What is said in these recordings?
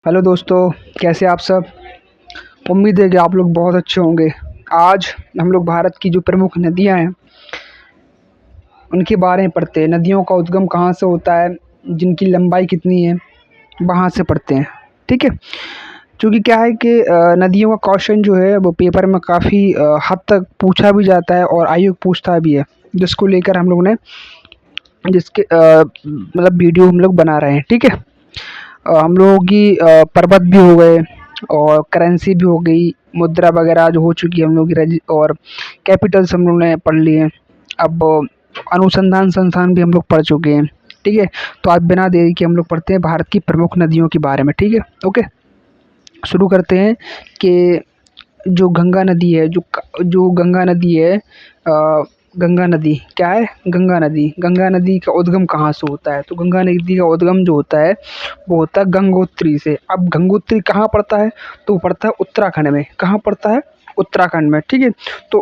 Hello दोस्तों, कैसे आप सब। उम्मीद है कि आप लोग बहुत अच्छे होंगे। आज हम लोग भारत की जो प्रमुख नदियां हैं उनके बारे में पढ़ते हैं। नदियों का उद्गम कहाँ से होता है, जिनकी लंबाई कितनी है, वहाँ से पढ़ते हैं। ठीक है। क्योंकि क्या है कि नदियों का क्वेश्चन जो है वो पेपर में काफ़ी हद तक पूछा भी जाता है और आयोग पूछता भी है, जिसको लेकर हम लोग ने जिसके मतलब वीडियो हम लोग बना रहे हैं। ठीक है। हम लोगों की पर्वत भी हो गए और करेंसी भी हो गई, मुद्रा वगैरह जो हो चुकी है हम लोग की और कैपिटल्स हम लोग ने पढ़ लिए हैं। अब अनुसंधान संस्थान भी हम लोग पढ़ चुके हैं। ठीक है। तो आज बिना देरी के हम लोग पढ़ते हैं भारत की प्रमुख नदियों के बारे में। ठीक है। ओके। शुरू करते हैं कि जो गंगा नदी है, जो गंगा नदी है, गंगा नदी क्या है। गंगा नदी का उद्गम कहाँ से होता है। तो गंगा नदी का उद्गम जो होता है वो होता है गंगोत्री से। अब गंगोत्री कहाँ पड़ता है, तो वो पड़ता है उत्तराखंड में। कहाँ पड़ता है, उत्तराखंड में। ठीक है। तो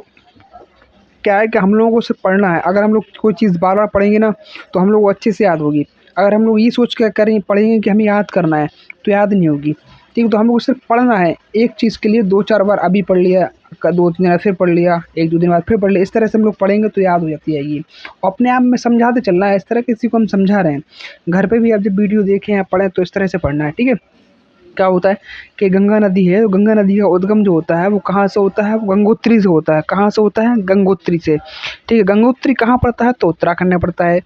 क्या है कि हम लोगों को सिर्फ पढ़ना है। अगर हम लोग कोई चीज़ बार बार पढ़ेंगे ना तो हम लोग को अच्छे से याद होगी। अगर हम लोग ये सोच कर करें पढ़ेंगे कि हमें याद करना है तो याद नहीं होगी। ठीक है। तो हम लोग को सिर्फ पढ़ना है एक चीज़ के लिए, दो चार बार अभी पढ़ लिया, दो तीन दिन बाद फिर पढ़ लिया, एक दो दिन बाद फिर पढ़ लिया। इस तरह से हम लोग पढ़ेंगे तो याद हो जाती है ये। और अपने आप में समझाते चलना है, इस तरह किसी को हम समझा रहे हैं। घर पे भी आप जब वीडियो देखें या पढ़ें तो इस तरह से पढ़ना है। ठीक है। क्या होता है कि गंगा नदी है, तो गंगा नदी का उद्गम जो होता है वो कहाँ से होता है, वो गंगोत्री से होता है। कहाँ से होता है, गंगोत्री से। ठीक है। गंगोत्री कहाँ पड़ता है, तो उत्तराखंड में पड़ता है।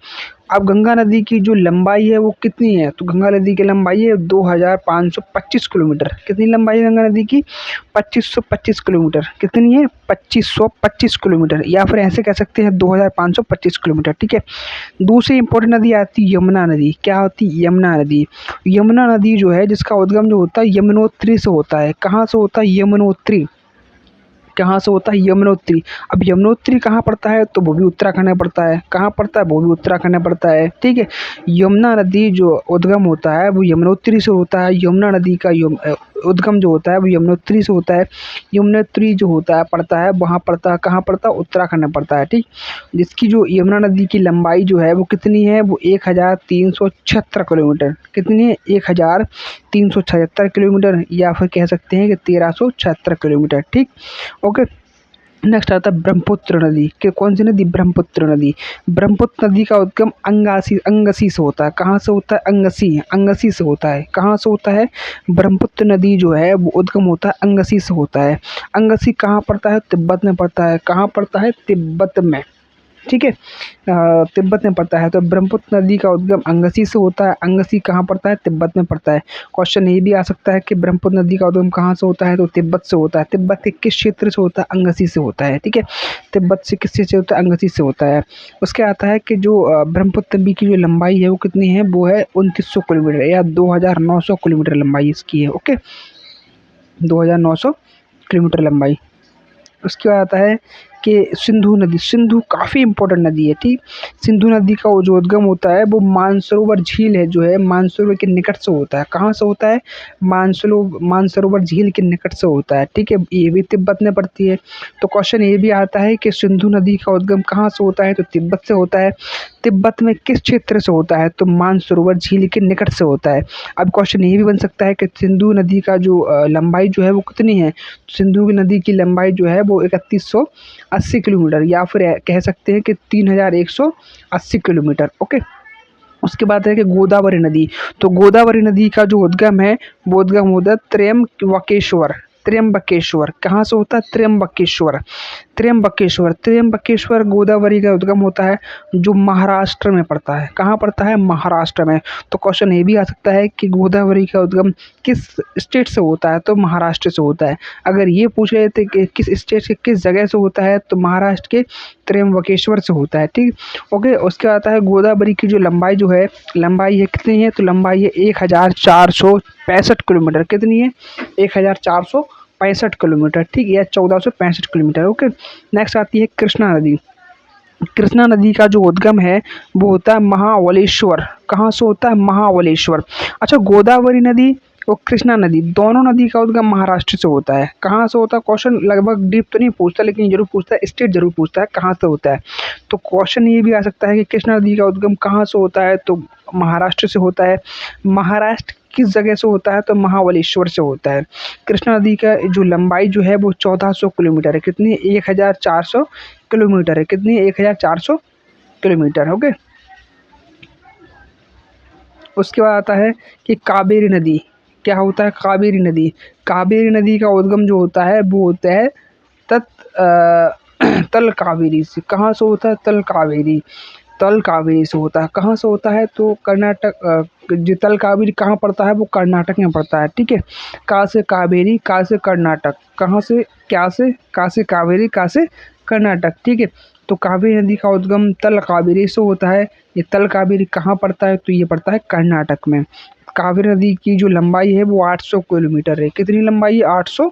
अब गंगा नदी की जो लंबाई है वो कितनी है, तो गंगा नदी की लंबाई है 2525 किलोमीटर। कितनी लंबाई है गंगा नदी की, 2525 किलोमीटर। कितनी है, 2525 किलोमीटर, या फिर ऐसे कह सकते हैं 2525 किलोमीटर। ठीक है। दूसरी इंपॉर्टेंट नदी आती है यमुना नदी। क्या होती है, यमुना नदी। यमुना नदी जो है जिसका उद्गम जो होता है यमुनोत्री से होता है। कहाँ से होता है, यमुनोत्री। कहाँ से होता है, यमुनोत्री। अब यमुनोत्री कहाँ पड़ता है, तो वो भी उत्तराखंड में पड़ता है। कहाँ पड़ता है, वो भी उत्तराखंड में पड़ता है। ठीक है। यमुना नदी जो उद्गम होता है वो यमुनोत्री से होता है। यमुना नदी का उद्गम जो होता है वो यमुनोत्री से होता है। यमुनोत्री जो होता है पड़ता है वहाँ पड़ता है, कहाँ पड़ता है, उत्तराखंड में पड़ता है। ठीक। जिसकी जो यमुना नदी की लंबाई जो है वो कितनी है, वो 1376 किलोमीटर। कितनी है, 1376 किलोमीटर, या फिर कह सकते हैं कि 1376 किलोमीटर। ठीक। ओके। नेक्स्ट आता है ब्रह्मपुत्र नदी। कि कौन सी नदी, ब्रह्मपुत्र नदी। ब्रह्मपुत्र नदी का उद्गम अंगसी से होता है। कहाँ से होता है, अंगसी से होता है। कहाँ से होता है, ब्रह्मपुत्र नदी जो है वो उद्गम होता है अंगसी से होता है। अंगसी कहाँ पड़ता है, तिब्बत में पड़ता है। कहाँ पड़ता है, तिब्बत में। ठीक है। तिब्बत में पड़ता है। तो ब्रह्मपुत्र नदी का उद्गम अंगसी से होता है। अंगसी कहाँ पड़ता है, तिब्बत में पड़ता है। क्वेश्चन ये भी आ सकता है कि ब्रह्मपुत्र नदी का उद्गम कहाँ से होता है, तो तिब्बत से होता है। तिब्बत के किस क्षेत्र से होता है, अंगसी से होता है। ठीक है। तिब्बत से किस क्षेत्र से होता है, अंगसी से होता है। उसके आता है कि जो ब्रह्मपुत्र नदी की जो लंबाई है वो कितनी है, वो है 2900 किलोमीटर या 2900 किलोमीटर लंबाई इसकी है। ओके। 2900 किलोमीटर लंबाई। उसके बाद आता है कि सिंधु नदी। सिंधु काफ़ी इंपॉर्टेंट नदी है। ठीक। सिंधु नदी का जो उद्गम होता है वो मानसरोवर झील है जो है मानसरोवर के निकट से होता है। कहाँ से होता है, मानसरोवर झील के निकट से होता है। ठीक है। ये भी तिब्बत में पड़ती है। तो क्वेश्चन ये भी आता है कि सिंधु नदी का उद्गम कहाँ से होता है, तो तिब्बत से होता है। तिब्बत में किस क्षेत्र से होता है, तो मानसरोवर झील के निकट से होता है। अब क्वेश्चन ये भी बन सकता है कि सिंधु नदी का जो लंबाई जो है वो कितनी है। सिंधु नदी की लंबाई जो है वो 3180 किलोमीटर, या फिर कह सकते हैं कि 3180 किलोमीटर। ओके। उसके बाद है कि गोदावरी नदी। तो गोदावरी नदी का जो उद्गम है वो उद्गम होता है त्र्यंबकेश्वर। त्र्यंबकेश्वर कहाँ से होता है, त्र्यंबकेश्वर। त्र्यंबकेश्वर गोदावरी का उद्गम होता है जो महाराष्ट्र में पड़ता है। कहाँ पड़ता है, महाराष्ट्र में। तो क्वेश्चन ये भी आ सकता है कि गोदावरी का उद्गम किस स्टेट से होता है, तो महाराष्ट्र से होता है। अगर ये पूछ रहे थे कि किस स्टेट के किस जगह से होता है, तो महाराष्ट्र के त्र्यंबकेश्वर से होता है। ठीक। ओके। उसके आता है गोदावरी की जो लंबाई जो है, लंबाई है कितनी है, तो लंबाई है 1465 किलोमीटर। कितनी है, 1465 किलोमीटर। ठीक। या 1465 किलोमीटर। ओके। नेक्स्ट आती है कृष्णा नदी। कृष्णा नदी का जो उद्गम है वो होता है महाबलेश्वर। कहाँ से होता है, महाबलेश्वर। अच्छा, गोदावरी नदी और कृष्णा नदी दोनों नदी का उद्गम महाराष्ट्र से होता है। कहाँ से होता है, क्वेश्चन लगभग डीप तो नहीं पूछता लेकिन जरूर पूछता है, स्टेट जरूर पूछता है कहाँ से होता है। तो क्वेश्चन ये भी आ सकता है कि कृष्णा नदी का उद्गम कहाँ से होता है, तो महाराष्ट्र से होता है। महाराष्ट्र किस जगह से होता है? तो महाबलेश्वर से होता है। कृष्णा नदी का जो लंबाई जो है वो 1400 किलोमीटर है। कितनी? 1400 किलोमीटर है। कितनी? 1400 किलोमीटर। ओके। उसके बाद आता है कि कावेरी नदी क्या होता है? कावेरी नदी। कावेरी नदी का उद्गम जो होता है वो होता है तल कावेरी से। कहाँ से होता है? तल कावेरी। तल कावेरी से होता है। कहाँ से होता है? तो कर्नाटक। जो तल कावेरी कहाँ पड़ता है? वो कर्नाटक में पड़ता है। ठीक है। का से कावेरी, का से कर्नाटक। कहाँ से? क्या से? का से कावेरी, का से कर्नाटक। ठीक है। तो कावेरी नदी का उद्गम तल कावेरी से होता है। ये तल कावेरी कहाँ पड़ता है? तो ये पड़ता है कर्नाटक में। कावेरी नदी की जो लंबाई है वो 800 किलोमीटर है। कितनी लंबाई है? 800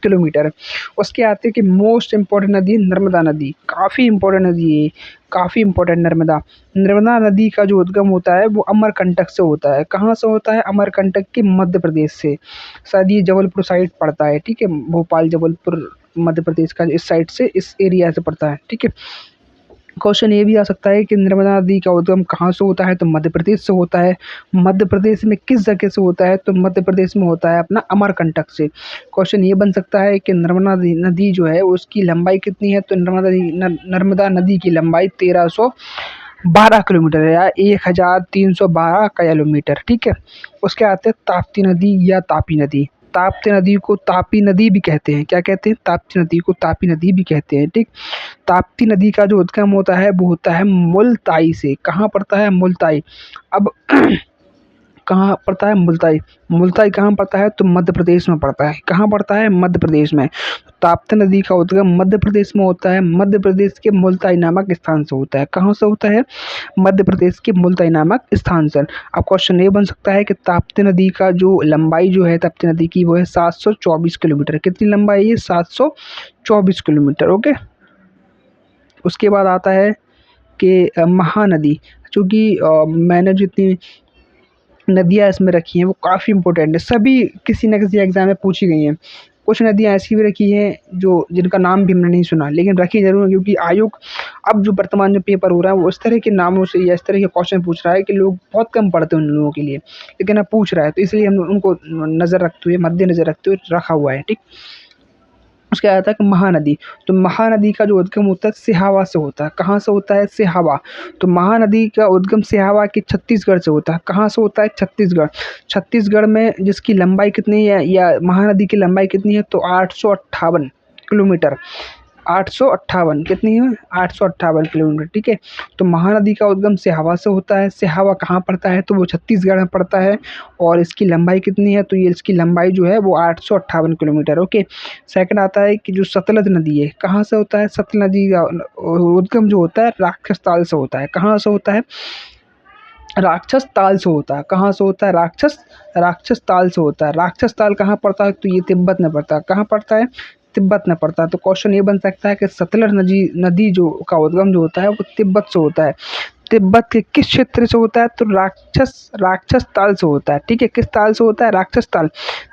किलोमीटर। उसके आते कि मोस्ट इम्पोर्टेंट नदी है नर्मदा नदी। काफ़ी इम्पोर्टेंट नदी है, काफ़ी इम्पोर्टेंट। नर्मदा। नर्मदा नदी का जो उद्गम होता है वो अमरकंटक से होता है। कहाँ से होता है? अमरकंटक के मध्य प्रदेश से। शायद ये जबलपुर साइड पड़ता है। ठीक है। भोपाल, जबलपुर मध्य प्रदेश का इस साइड से, इस एरिया से पड़ता है। ठीक है। क्वेश्चन ये भी आ सकता है कि नर्मदा नदी का उद्गम कहाँ से होता है? तो मध्य प्रदेश से होता है। मध्य प्रदेश में किस जगह से होता है? तो मध्य प्रदेश में होता है अपना अमरकंटक से। क्वेश्चन ये बन सकता है कि नर्मदा नदी जो है उसकी लंबाई कितनी है? तो नर्मदा नदी की लंबाई 1312 किलोमीटर है, या 1312 किलोमीटर। ठीक है। उसके आते हैं ताप्ती नदी या तापी नदी। ताप्ती नदी को तापी नदी भी कहते हैं। क्या कहते हैं? ताप्ती नदी को तापी नदी भी कहते हैं। ठीक। ताप्ती नदी का जो उद्गम होता है वो होता है मुल्ताई से। कहाँ पड़ता है? मुल्ताई। अब कहाँ पड़ता है? मुल्ताई। मुल्ताई कहाँ पड़ता है? तो मध्य प्रदेश में पड़ता है। कहाँ पड़ता है? मध्य प्रदेश में। ताप्ती नदी का उद्गम मध्य प्रदेश में होता है। मध्य प्रदेश के मुल्ताई नामक स्थान से होता है। कहाँ से होता है? मध्य प्रदेश के मुल्ताई नामक स्थान से। अब क्वेश्चन ये बन सकता है कि ताप्ती नदी का जो लंबाई जो है ताप्ती नदी की वो है 724 किलोमीटर। कितनी लंबाई है? 724 किलोमीटर। ओके। उसके बाद आता है कि महानदी। चूँकि मैंने जितनी नदियाँ इसमें रखी हैं वो काफ़ी इम्पोर्टेंट है। सभी किसी न किसी एग्ज़ाम में पूछी गई हैं। कुछ नदियाँ ऐसी भी रखी हैं जो जिनका नाम भी हमने नहीं सुना, लेकिन रखी ज़रूर है, क्योंकि आयोग अब जो वर्तमान में पेपर हो रहा है वो इस तरह के नामों से या इस तरह के क्वेश्चन पूछ रहा है कि लोग बहुत कम पढ़ते हैं उन लोगों के लिए, लेकिन अब पूछ रहा है तो इसलिए हम उनको नज़र रखते हुए, मद्देनज़र रखते हुए रखा हुआ है। ठीक। उसके आता है कि महानदी। तो महानदी का जो उद्गम होता है सिहावा से होता है। कहाँ से होता है? सिहावा। तो महानदी का उद्गम सिहावा के छत्तीसगढ़ से होता है। कहाँ से होता है? छत्तीसगढ़। छत्तीसगढ़ में जिसकी लंबाई कितनी है, या महानदी की लंबाई कितनी है? तो 858 किलोमीटर। 858 कितनी है? 858 किलोमीटर। ठीक है। तो महानदी का उद्गम सिहावा से होता है। सिहावा कहाँ पड़ता है? तो वो छत्तीसगढ़ में पड़ता है। और इसकी लंबाई कितनी है? तो ये इसकी लंबाई जो है वो 858 किलोमीटर। ओके। सेकंड आता है कि जो सतलज नदी है कहाँ से होता है? सतलज नदी का उद्गम जो होता है राक्षस ताल से होता है। कहाँ से होता है? राक्षस ताल से होता है। कहाँ से होता है? राक्षस ताल से होता है। राक्षस ताल कहाँ पड़ता है? तो ये तिब्बत में पड़ता है। कहाँ पड़ता है? तिब्बत में पड़ता है। तो क्वेश्चन ये बन सकता है कि सतलज नदी नदी जो का उद्गम जो होता है वो तिब्बत से होता है। तिब्बत के किस क्षेत्र से होता है? तो राक्षस ताल से होता है। ठीक है। किस ताल से होता है? राक्षस ताल।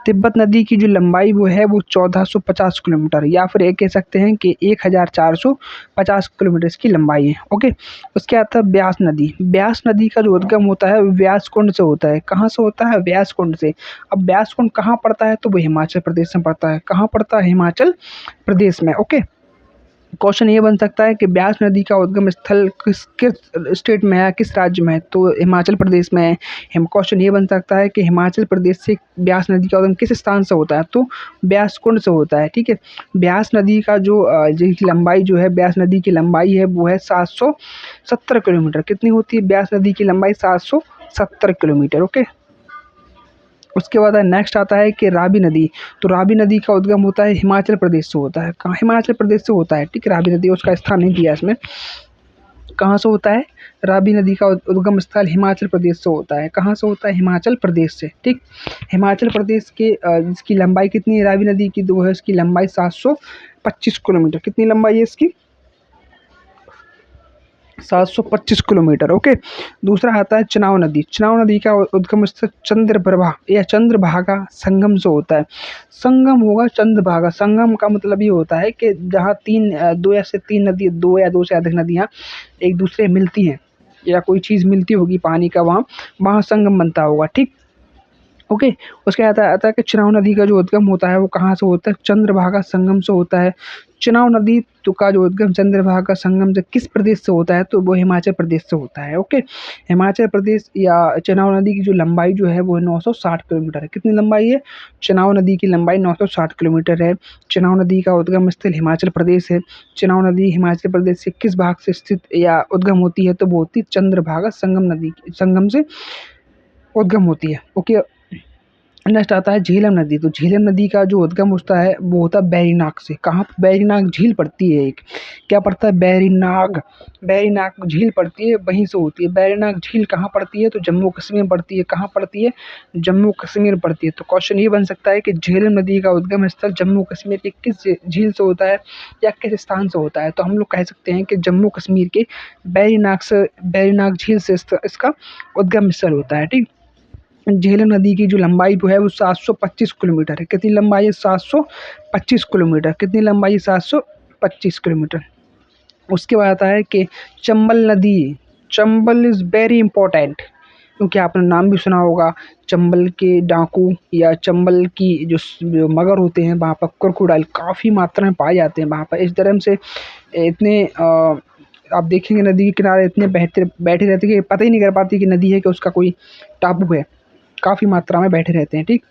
तिब्बत नदी की जो लंबाई वो है वो 1450 किलोमीटर, या फिर ये कह सकते हैं कि 1450 किलोमीटर इसकी लंबाई है। ओके। उसके आता है ब्यास नदी। ब्यास नदी का जो उद्गम होता है व्यास कुंड से होता है। कहाँ से होता है? व्यास कुंड से। अब व्यास कुंड कहाँ पड़ता है? तो वो हिमाचल प्रदेश में पड़ता है। कहाँ पड़ता है? हिमाचल प्रदेश में। ओके। क्वेश्चन ये बन सकता है कि ब्यास नदी का उद्गम स्थल किस किस स्टेट में है, किस राज्य में है? तो हिमाचल प्रदेश में है। क्वेश्चन ये बन सकता है कि हिमाचल प्रदेश से ब्यास नदी का उद्गम किस स्थान से होता है? तो ब्यास कुंड से होता है। ठीक है। ब्यास नदी का जो जिसकी लंबाई जो है, ब्यास नदी की लंबाई है वो है 770 किलोमीटर। कितनी होती है ब्यास नदी की लंबाई? 770 किलोमीटर। ओके। उसके बाद नेक्स्ट आता है कि रावी नदी। तो रावी नदी का उद्गम होता है हिमाचल प्रदेश से होता है। कहाँ? हिमाचल प्रदेश से होता है। ठीक है। रावी नदी उसका स्थान नहीं दिया इसमें। कहाँ से होता है? रावी नदी का उद्गम स्थल हिमाचल प्रदेश से होता है। कहाँ से होता है? हिमाचल प्रदेश से। ठीक। हिमाचल प्रदेश के जिसकी लंबाई कितनी है रावी नदी की? तो है इसकी लंबाई 725 किलोमीटर। कितनी लंबाई है इसकी? 725 किलोमीटर। ओके। दूसरा आता है चुनाव नदी। चुनाव नदी का उद्गम स्थल चंद्रप्रभा या चंद्रभागा संगम से होता है। संगम होगा चंद्रभागा। संगम का मतलब ये होता है कि जहाँ दो या से तीन नदी, दो या दो से अधिक नदियाँ एक दूसरे मिलती हैं, या कोई चीज़ मिलती होगी पानी का, वहाँ वहाँ संगम बनता होगा। ठीक। ओके। उसके आता है कि चुनाव नदी का जो उद्गम होता है वो कहाँ से होता है? चंद्रभागा संगम से होता है। चुनाव नदी तो का जो उद्गम चंद्रभागा संगम से किस प्रदेश से होता है? तो वो हिमाचल प्रदेश से होता है। ओके। हिमाचल प्रदेश या चुनाव नदी की जो लंबाई जो है वो 960 किलोमीटर है। कितनी लंबाई है? चुनाव नदी की लंबाई 960 किलोमीटर है। चुनाव नदी का उद्गम स्थल हिमाचल प्रदेश है। चुनाव नदी हिमाचल प्रदेश के किस भाग से स्थित या उद्गम होती है? तो वो होती है चंद्रभागा संगम से उद्गम होती है। ओके। नेक्स्ट आता है झेलम नदी। तो झेलम नदी का जो उद्गम होता है वो होता है बैरीनाग से। कहाँ पे? बैरीनाग झील पड़ती है एक। क्या पड़ता है? बैरीनाग। बैरीनाग झील पड़ती है, वहीं से होती है। बैरीनाग झील कहाँ पड़ती है? तो जम्मू कश्मीर में पड़ती है। कहाँ पड़ती है? जम्मू कश्मीर में पड़ती है। तो क्वेश्चन ये बन सकता है कि झेलम नदी का उद्गम स्थल जम्मू कश्मीर के किस झील से होता है या किस स्थान से होता है? तो हम लोग कह सकते हैं कि जम्मू कश्मीर के बैरीनाग झील से इसका उद्गम स्थल होता है। ठीक। झेलम नदी की जो लंबाई जो है वो 725 किलोमीटर है। कितनी लंबाई है? 725 किलोमीटर। कितनी लंबाई है? 725 किलोमीटर। उसके बाद आता है कि चंबल नदी। चंबल इज़ वेरी इंपॉर्टेंट, क्योंकि आपने नाम भी सुना होगा चंबल के डाकू या चंबल की जो मगर होते हैं वहाँ पर क्रोकोडाइल काफ़ी मात्रा में पाए जाते हैं वहाँ पर। इस तरह से इतने आप देखेंगे नदी के किनारे इतने बहते बैठे रहते हैं कि पता ही नहीं कर पाती कि नदी है कि उसका कोई टापू है। काफ़ी मात्रा में बैठे रहते हैं। ठीक।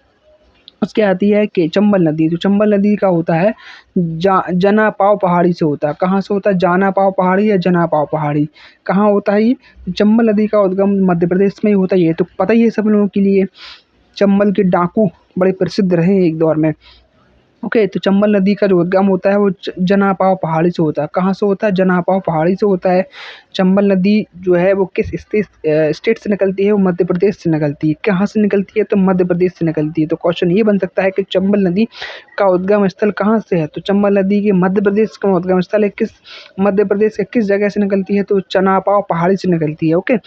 उसके आती है कि चंबल नदी। तो चंबल नदी का होता है जना पाव पहाड़ी से होता है। कहाँ से होता है? जाना पाव पहाड़ी या जना पाव पहाड़ी। कहाँ होता है ये? चंबल नदी का उद्गम मध्य प्रदेश में ही होता है। ये तो पता ही है सब लोगों के लिए। चंबल के डाकू बड़े प्रसिद्ध रहे एक दौर में। ओके। तो चंबल नदी का जो उद्गम होता है वो जनापाव पहाड़ी से होता है। कहाँ से होता है? जनापाव पहाड़ी से होता है। चंबल नदी जो है वो किस स्टेट से निकलती है? वो मध्य प्रदेश से निकलती है। कहाँ से निकलती है? तो मध्य प्रदेश से निकलती है। तो क्वेश्चन ये बन सकता है कि चंबल नदी का उद्गम स्थल कहाँ से है? तो चंबल नदी के मध्य प्रदेश का उद्गम स्थल है। किस मध्य प्रदेश के किस जगह से निकलती है? तो चनापाव पहाड़ी से निकलती है। ओके।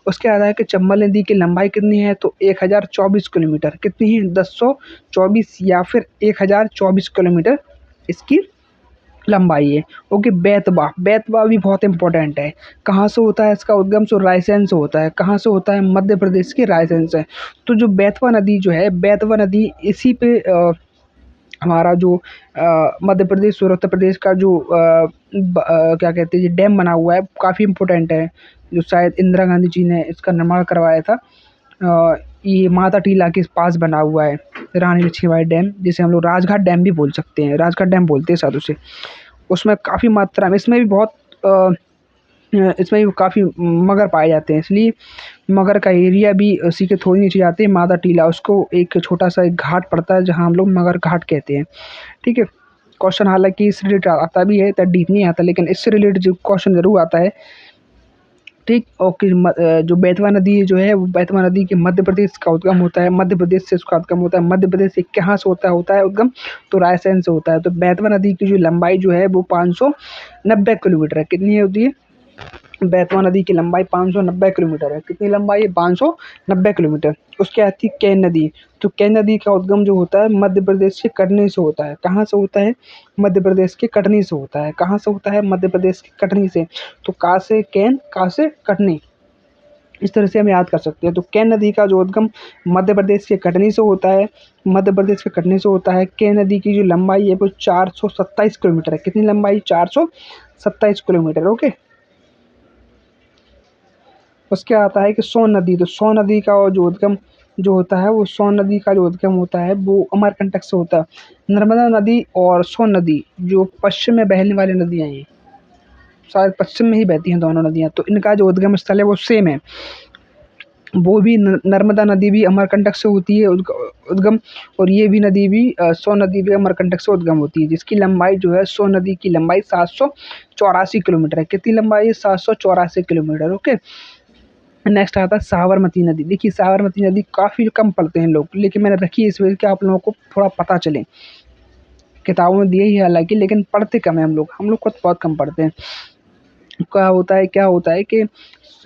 उसके बाद है कि चंबल नदी की लंबाई कितनी है? तो 1024 किलोमीटर। कितनी है? 1024 या फिर 1024 किलोमीटर इसकी लंबाई है। ओके। बेतवा। बेतवा भी बहुत इंपॉर्टेंट है। कहाँ से होता है इसका उद्गम? सो रायसेन से होता है। कहाँ से होता है? मध्य प्रदेश के रायसेन से। तो जो बेतवा नदी जो है, बेतवा नदी इसी पे हमारा जो मध्य प्रदेश और उत्तर प्रदेश का जो क्या कहते हैं ये डैम बना हुआ है काफ़ी इम्पोर्टेंट है, जो शायद इंदिरा गांधी जी ने इसका निर्माण करवाया था। ये माता टीला के पास बना हुआ है, रानी लक्ष्मीबाई डैम, जिसे हम लोग राजघाट डैम भी बोल सकते हैं। राजघाट डैम बोलते हैं शायद उसे। उसमें काफ़ी मात्रा में इसमें भी काफ़ी मगर पाए जाते हैं, इसलिए मगर का एरिया भी उसी के थोड़ी नीचे जाते हैं। माता टीला उसको एक छोटा सा एक घाट पड़ता है जहाँ हम लोग मगर घाट कहते हैं। ठीक है। क्वेश्चन हालांकि इससे रिलेटेड आता भी है, इतना डीप नहीं आता, लेकिन इससे रिलेटेड जो क्वेश्चन ज़रूर आता है। ठीक। और जो बेतवा नदी जो है वो बेतवा नदी के मध्य प्रदेश का उद्गम होता है। मध्य प्रदेश से उसका उद्गम होता है। मध्य प्रदेश से कहाँ से होता है उद्गम? तो रायसेन से होता है। तो बेतवा नदी की जो लंबाई जो है वो 590 किलोमीटर है। कितनी होती है? बेतवा नदी की लंबाई 590 किलोमीटर है। कितनी लंबाई है? 590 किलोमीटर। उसके आती है केन नदी। तो केन नदी का उद्गम जो होता है मध्य प्रदेश के कटनी से होता है। कहाँ से होता है? मध्य प्रदेश के कटनी से होता है। कहाँ से होता है? मध्य प्रदेश के कटनी से। तो का से केन, का से कटनी, इस तरह से हम याद कर सकते हैं। तो केन नदी का जो उद्गम मध्य प्रदेश के कटनी से होता है। मध्य प्रदेश के कटनी से होता है। केन नदी की जो लंबाई है वो 427 किलोमीटर है। कितनी लंबाई? 427 किलोमीटर। ओके। उसके आता है कि सोन नदी। तो सोन नदी का जो उद्गम जो होता है वो सोन नदी का जो उद्गम होता है वो अमरकंटक से होता है। नर्मदा नदी और सोन नदी जो पश्चिम में बहने वाली नदियाँ हैं, शायद पश्चिम में ही बहती हैं दोनों नदियाँ, तो इनका जो उद्गम स्थल है वो सेम है। वो भी नर्मदा नदी भी अमरकंटक से होती है उद्गम, और ये भी नदी भी सोन नदी भी अमरकंटक से उद्गम होती है, जिसकी लंबाई जो है सोन नदी की लंबाई 784 किलोमीटर है। कितनी लंबाई है? 784 किलोमीटर। ओके। नेक्स्ट आता है साबरमती नदी। देखिए साबरमती नदी काफ़ी कम पढ़ते हैं लोग, लेकिन मैंने रखी है इस वजह कि आप लोगों को थोड़ा पता चले। किताबों में दिए ही है हालांकि, लेकिन पढ़ते कम है हम लोग खुद बहुत कम पढ़ते हैं। क्या होता है कि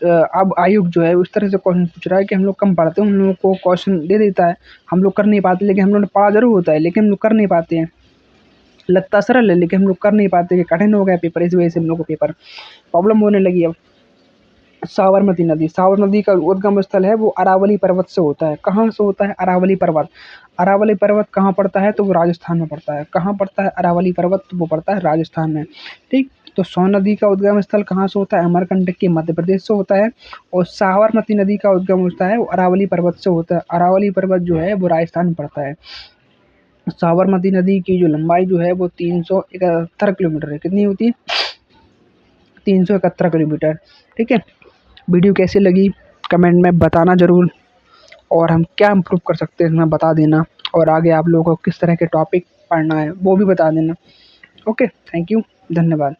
अब आयोग जो है उस तरह से क्वेश्चन पूछ रहा है कि हम लोग कम पढ़ते हैं, हम लोगों को क्वेश्चन दे देता है, हम लोग कर नहीं पाते, लेकिन हम लोगों ने पढ़ा जरूर होता है लेकिन हम लोग कर नहीं पाते हैं। लगता सरल है लेकिन हम लोग कर नहीं पाते कि कठिन हो गया पेपर, इस वजह से हम लोग को पेपर प्रॉब्लम होने लगी अब। साबरमती नदी का उद्गम स्थल है वो अरावली पर्वत से होता है। कहाँ से होता है? अरावली पर्वत। अरावली पर्वत कहाँ पड़ता है? तो वो राजस्थान में पड़ता है। कहाँ पड़ता है अरावली पर्वत? तो वो पड़ता है राजस्थान में। ठीक। तो सोन नदी का उद्गम स्थल कहाँ से होता है? अमरकंटक के मध्य प्रदेश से होता है। और साबरमती नदी का उद्गम होता है वो अरावली पर्वत से होता है। अरावली पर्वत जो है वो राजस्थान में पड़ता है। साबरमती नदी की जो लंबाई जो है वो 371 किलोमीटर है। कितनी होती है? 371 किलोमीटर। ठीक है। वीडियो कैसी लगी कमेंट में बताना ज़रूर, और हम क्या इम्प्रूव कर सकते हैं हमें बता देना, और आगे आप लोगों को किस तरह के टॉपिक पढ़ना है वो भी बता देना। ओके, थैंक यू, धन्यवाद।